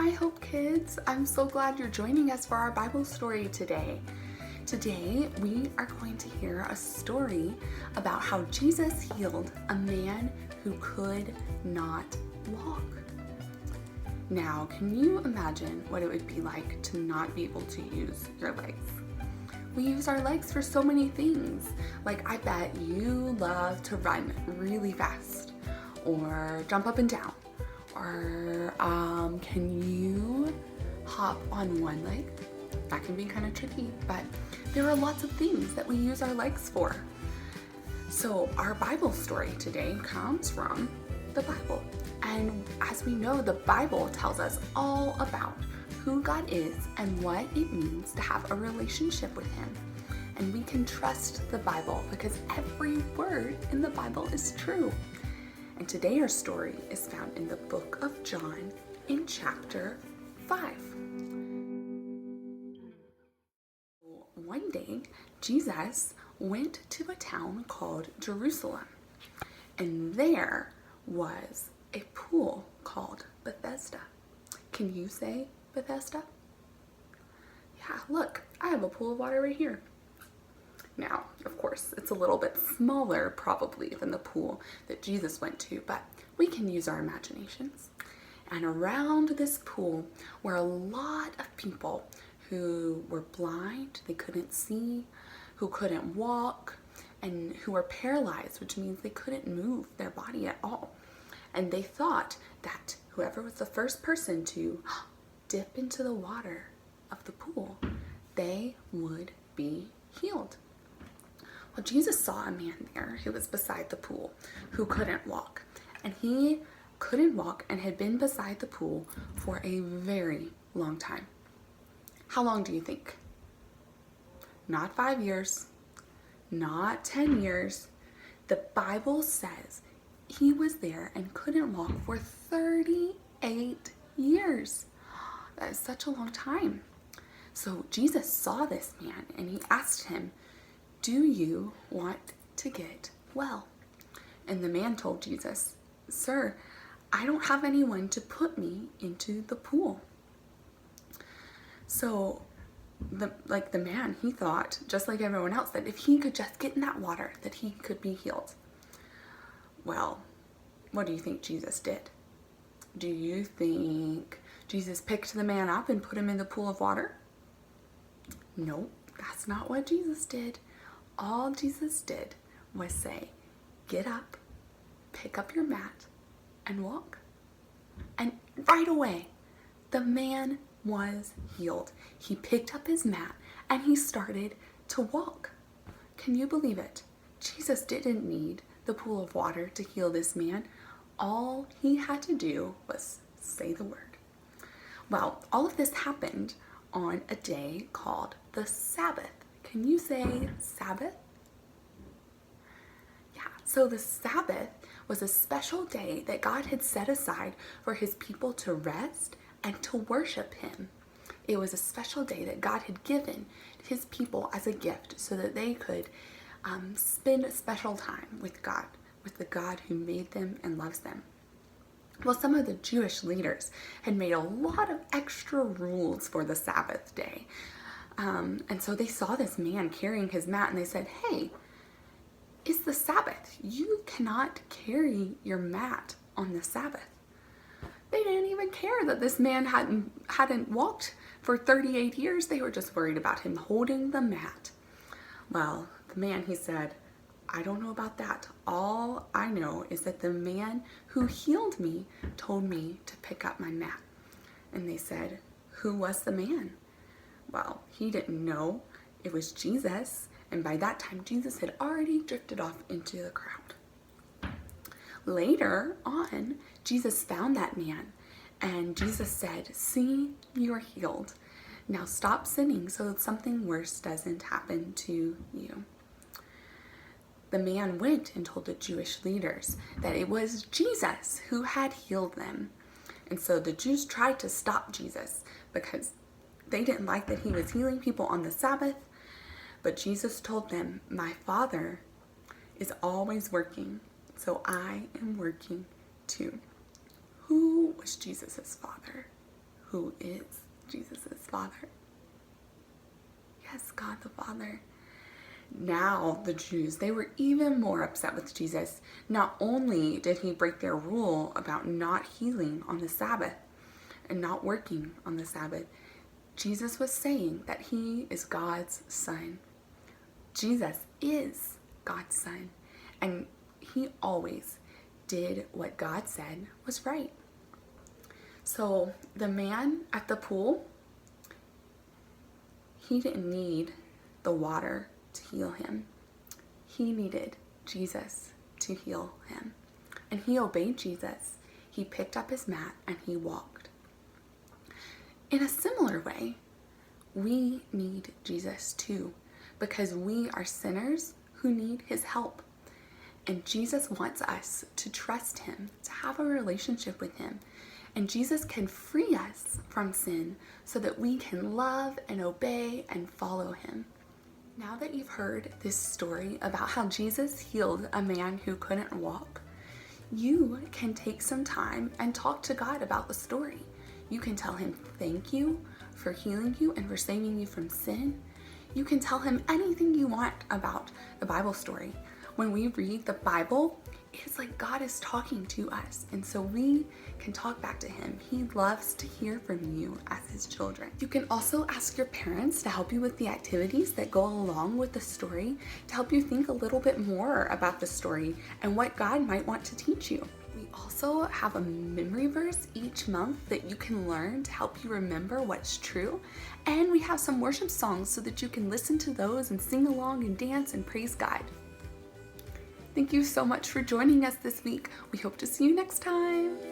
Hi Hope Kids! I'm so glad you're joining us for our Bible story today. Today we are going to hear a story about how Jesus healed a man who could not walk. Now, can you imagine what it would be like to not be able to use your legs? We use our legs for so many things. Like, I bet you love to run really fast or jump up and down. Or can you hop on one leg? That can be kind of tricky, but there are lots of things that we use our legs for. So our Bible story today comes from the Bible. And as we know, the Bible tells us all about who God is and what it means to have a relationship with Him. And we can trust the Bible because every word in the Bible is true. And today our story is found in the book of John in chapter 5. One day, Jesus went to a town called Jerusalem, and there was a pool called Bethesda. Can you say Bethesda? Yeah, look, I have a pool of water right here. Now, of course, it's a little bit smaller probably than the pool that Jesus went to, but we can use our imaginations. And around this pool were a lot of people who were blind, they couldn't see, who couldn't walk, and who were paralyzed, which means they couldn't move their body at all. And they thought that whoever was the first person to dip into the water of the pool, they would be healed. Well, Jesus saw a man there who was beside the pool who couldn't walk. And he couldn't walk and had been beside the pool for a very long time. How long do you think? Not 5 years, not 10 years. The Bible says he was there and couldn't walk for 38 years. That is such a long time. So Jesus saw this man and he asked him, "Do you want to get well?" And the man told Jesus, "Sir, I don't have anyone to put me into the pool." So the man, he thought, just like everyone else, that if he could just get in that water, that he could be healed. Well, what do you think Jesus did? Do you think Jesus picked the man up and put him in the pool of water? Nope, that's not what Jesus did. All Jesus did was say, "Get up, pick up your mat, and walk." And right away, the man was healed. He picked up his mat and he started to walk. Can you believe it? Jesus didn't need the pool of water to heal this man. All he had to do was say the word. Well, all of this happened on a day called the Sabbath. Can you say Sabbath? Yeah, so the Sabbath was a special day that God had set aside for his people to rest and to worship him. It was a special day that God had given his people as a gift so that they could spend a special time with God, with the God who made them and loves them. Well, some of the Jewish leaders had made a lot of extra rules for the Sabbath day. And so they saw this man carrying his mat and they said, "Hey, it's the Sabbath. You cannot carry your mat on the Sabbath." They didn't even care that this man hadn't walked for 38 years. They were just worried about him holding the mat. Well, the man, he said, "I don't know about that. All I know is that the man who healed me told me to pick up my mat." And they said, "Who was the man?" Well, he didn't know. It was Jesus. And by that time, Jesus had already drifted off into the crowd. Later on, Jesus found that man. And Jesus said, "See, you are healed. Now stop sinning so that something worse doesn't happen to you." The man went and told the Jewish leaders that it was Jesus who had healed them. And so the Jews tried to stop Jesus because they didn't like that he was healing people on the Sabbath. But Jesus told them, "My Father is always working, so I am working too." Who was Jesus' father? who is Jesus' Father. Yes, God the Father. Now the Jews, they were even more upset with Jesus. Not only did he break their rule about not healing on the Sabbath and not working on the Sabbath, Jesus was saying that he is God's son. Jesus is God's son, and he always did what God said was right. So the man at the pool, he didn't need the water to heal him. He needed Jesus to heal him. And he obeyed Jesus. He picked up his mat and he walked. In a similar way, we need Jesus too, because we are sinners who need his help. And Jesus wants us to trust him, to have a relationship with him. And Jesus can free us from sin so that we can love and obey and follow him. Now that you've heard this story about how Jesus healed a man who couldn't walk, you can take some time and talk to God about the story. You can tell him thank you for healing you and for saving you from sin. You can tell him anything you want about the Bible story. When we read the Bible, it's like God is talking to us, and so we can talk back to him. He loves to hear from you as his children. You can also ask your parents to help you with the activities that go along with the story, to help you think a little bit more about the story and what God might want to teach you. We also have a memory verse each month that you can learn to help you remember what's true. And we have some worship songs so that you can listen to those and sing along and dance and praise God. Thank you so much for joining us this week. We hope to see you next time.